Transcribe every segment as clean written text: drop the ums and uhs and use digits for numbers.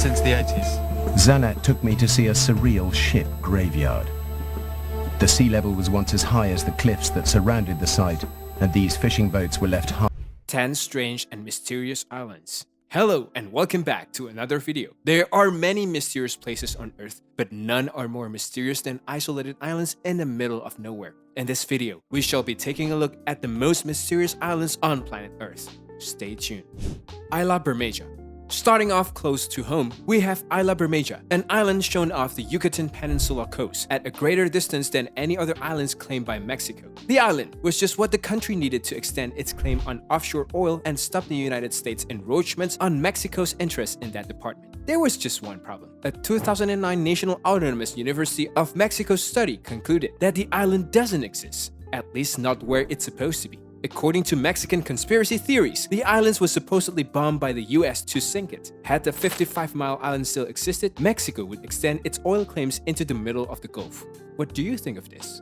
since the 80s. Zanat took me to see a surreal ship graveyard. The sea level was once as high as the cliffs that surrounded the site, and these fishing boats were left high. 10 strange and mysterious islands. Hello and welcome back to another video. There are many mysterious places on Earth, but none are more mysterious than isolated islands in the middle of nowhere. In this video, we shall be taking a look at the most mysterious islands on planet Earth. Stay tuned. Isla Bermeja. Starting off close to home, we have Isla Bermeja, an island shown off the Yucatan Peninsula coast at a greater distance than any other islands claimed by Mexico. The island was just what the country needed to extend its claim on offshore oil and stop the United States' encroachments on Mexico's interest in that department. There was just one problem. A 2009 National Autonomous University of Mexico study concluded that the island doesn't exist, at least not where it's supposed to be. According to Mexican conspiracy theories, the islands was supposedly bombed by the US to sink it. Had the 55-mile island still existed, Mexico would extend its oil claims into the middle of the Gulf. What do you think of this?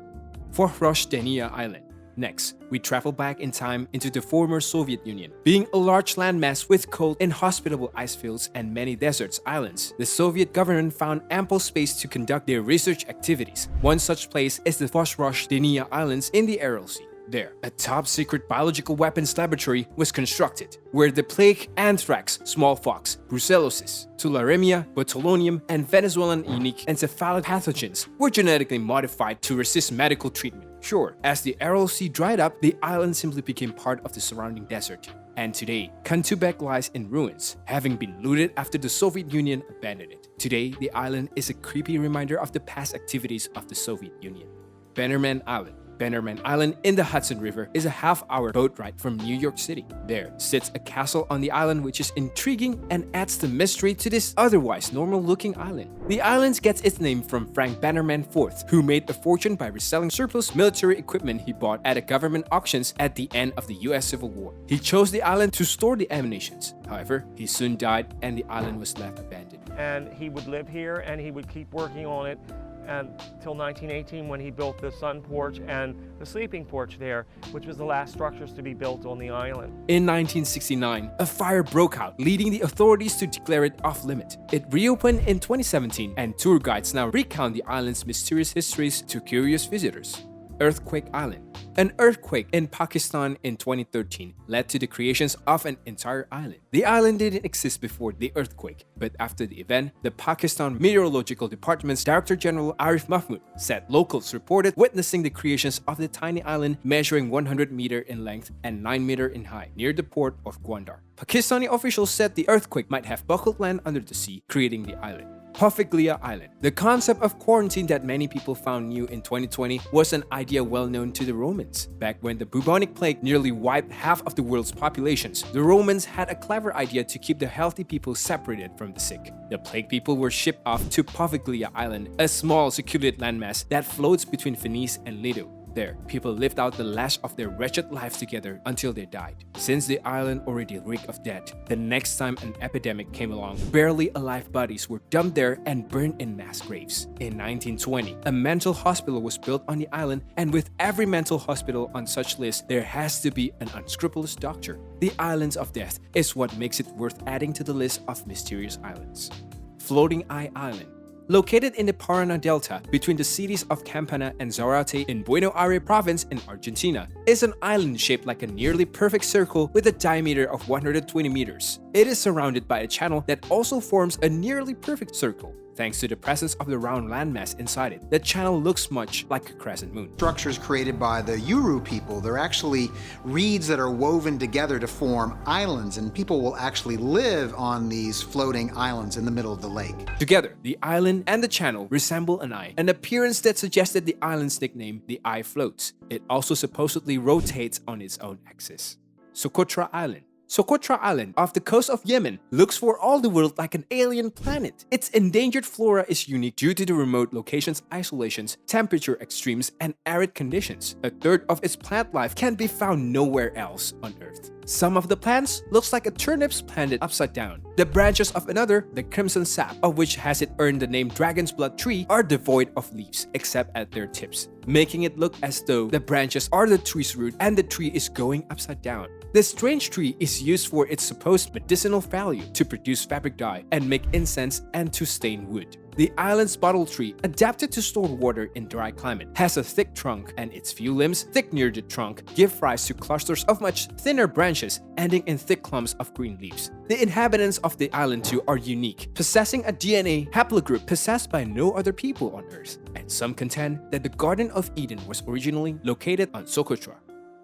Fort Roche-Denia Island. Next, we travel back in time into the former Soviet Union. Being a large landmass with cold, inhospitable ice fields and many deserts islands, the Soviet government found ample space to conduct their research activities. One such place is the Fort Roche-Denia Islands in the Aral Sea. There, a top-secret biological weapons laboratory was constructed, where the plague, anthrax, smallpox, brucellosis, tularemia, botulinum, and Venezuelan unique encephalic pathogens were genetically modified to resist medical treatment. Sure, as the Aral Sea dried up, the island simply became part of the surrounding desert. And today, Kantubek lies in ruins, having been looted after the Soviet Union abandoned it. Today, the island is a creepy reminder of the past activities of the Soviet Union. Bannerman Island. Bannerman Island in the Hudson River is a half-hour boat ride from New York City. There sits a castle on the island which is intriguing and adds the mystery to this otherwise normal-looking island. The island gets its name from Frank Bannerman IV, who made a fortune by reselling surplus military equipment he bought at a government auctions at the end of the US Civil War. He chose the island to store the ammunitions. However, he soon died and the island was left abandoned. And he would live here and he would keep working on it until 1918 when he built the sun porch and the sleeping porch there, which was the last structures to be built on the island. In 1969, a fire broke out, leading the authorities to declare it off-limit. It reopened in 2017, and tour guides now recount the island's mysterious histories to curious visitors. Earthquake Island. An earthquake in Pakistan in 2013 led to the creation of an entire island. The island didn't exist before the earthquake, but after the event, the Pakistan Meteorological Department's Director General Arif Mahmood said locals reported witnessing the creations of the tiny island measuring 100 meters in length and 9 meters in height near the port of Gwandar. Pakistani officials said the earthquake might have buckled land under the sea, creating the island. Poveglia Island. The concept of quarantine that many people found new in 2020 was an idea well known to the Romans. Back when the bubonic plague nearly wiped half of the world's populations, the Romans had a clever idea to keep the healthy people separated from the sick. The plague people were shipped off to Poveglia Island, a small secluded landmass that floats between Venice and Lido. There, people lived out the last of their wretched lives together until they died. Since the island already reeked of death, the next time an epidemic came along, barely alive bodies were dumped there and burned in mass graves. In 1920, a mental hospital was built on the island, and with every mental hospital on such list, there has to be an unscrupulous doctor. The Islands of Death is what makes it worth adding to the list of mysterious islands. Floating Eye Island. Located in the Paraná Delta between the cities of Campana and Zarate in Buenos Aires province in Argentina, is an island shaped like a nearly perfect circle with a diameter of 120 meters. It is surrounded by a channel that also forms a nearly perfect circle. Thanks to the presence of the round landmass inside it, the channel looks much like a crescent moon. Structures created by the Yuru people, they're actually reeds that are woven together to form islands, and people will actually live on these floating islands in the middle of the lake. Together, the island and the channel resemble an eye, an appearance that suggested the island's nickname, the Eye Floats. It also supposedly rotates on its own axis. Socotra Island. Socotra Island, off the coast of Yemen, looks for all the world like an alien planet. Its endangered flora is unique due to the remote location's isolations, temperature extremes, and arid conditions. A third of its plant life can be found nowhere else on Earth. Some of the plants looks like a turnips planted upside down. The branches of another, the crimson sap, of which has it earned the name dragon's blood tree, are devoid of leaves except at their tips, making it look as though the branches are the tree's root and the tree is going upside down. This strange tree is used for its supposed medicinal value to produce fabric dye and make incense and to stain wood. The island's bottle tree, adapted to store water in dry climate, has a thick trunk and its few limbs, thick near the trunk, give rise to clusters of much thinner branches ending in thick clumps of green leaves. The inhabitants of the island too are unique, possessing a DNA haplogroup possessed by no other people on Earth, and some contend that the Garden of Eden was originally located on Socotra.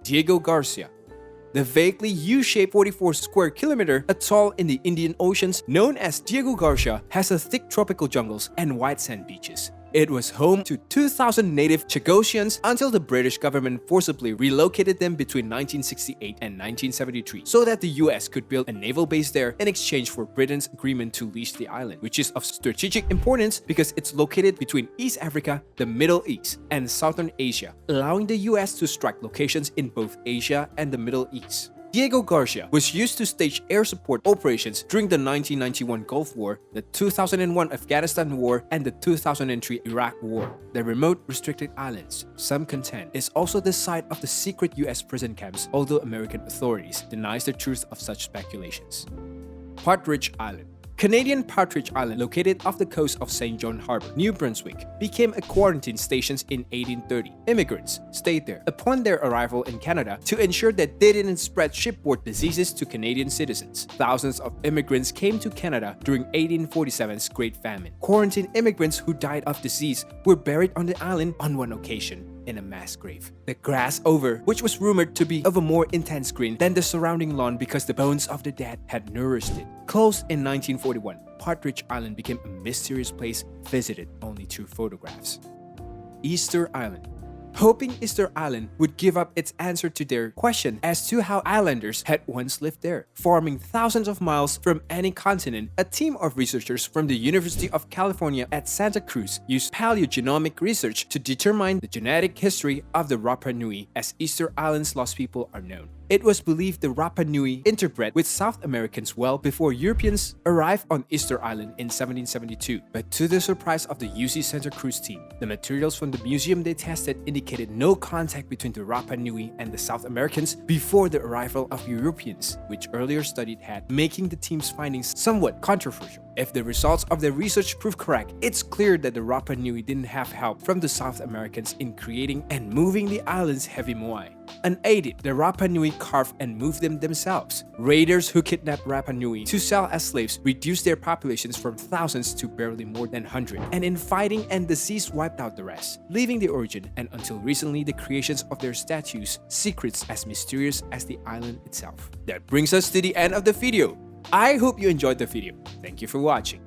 Diego Garcia. The vaguely U-shaped 44 square kilometer atoll in the Indian Oceans known as Diego Garcia has a thick tropical jungles and white sand beaches. It was home to 2,000 native Chagosians until the British government forcibly relocated them between 1968 and 1973 so that the US could build a naval base there in exchange for Britain's agreement to lease the island, which is of strategic importance because it's located between East Africa, the Middle East, and Southern Asia, allowing the US to strike locations in both Asia and the Middle East. Diego Garcia was used to stage air support operations during the 1991 Gulf War, the 2001 Afghanistan War, and the 2003 Iraq War. The remote, restricted islands, some contend, is also the site of the secret US prison camps, although American authorities deny the truth of such speculations. Partridge Island. Canadian Partridge Island, located off the coast of St. John Harbor, New Brunswick, became a quarantine station in 1830. Immigrants stayed there upon their arrival in Canada to ensure that they didn't spread shipboard diseases to Canadian citizens. Thousands of immigrants came to Canada during 1847's Great Famine. Quarantine immigrants who died of disease were buried on the island on one occasion in a mass grave. The grass over, which was rumored to be of a more intense green than the surrounding lawn because the bones of the dead had nourished it. Closed in 1941, Partridge Island became a mysterious place visited only through photographs. Easter Island. Hoping Easter Island would give up its answer to their question as to how islanders had once lived there. Farming thousands of miles from any continent, a team of researchers from the University of California at Santa Cruz used paleogenomic research to determine the genetic history of the Rapa Nui, as Easter Island's lost people are known. It was believed the Rapa Nui interbred with South Americans well before Europeans arrived on Easter Island in 1772. But to the surprise of the UC Santa Cruz team, the materials from the museum they tested indicated no contact between the Rapa Nui and the South Americans before the arrival of Europeans, which earlier studied had, making the team's findings somewhat controversial. If the results of their research prove correct, it's clear that the Rapa Nui didn't have help from the South Americans in creating and moving the island's heavy moai. Unaided, the Rapa Nui carved and moved them themselves. Raiders who kidnapped Rapa Nui to sell as slaves reduced their populations from thousands to barely more than 100, and infighting and disease wiped out the rest, leaving the origin and until recently the creations of their statues secrets as mysterious as the island itself. That brings us to the end of the video. I hope you enjoyed the video. Thank you for watching.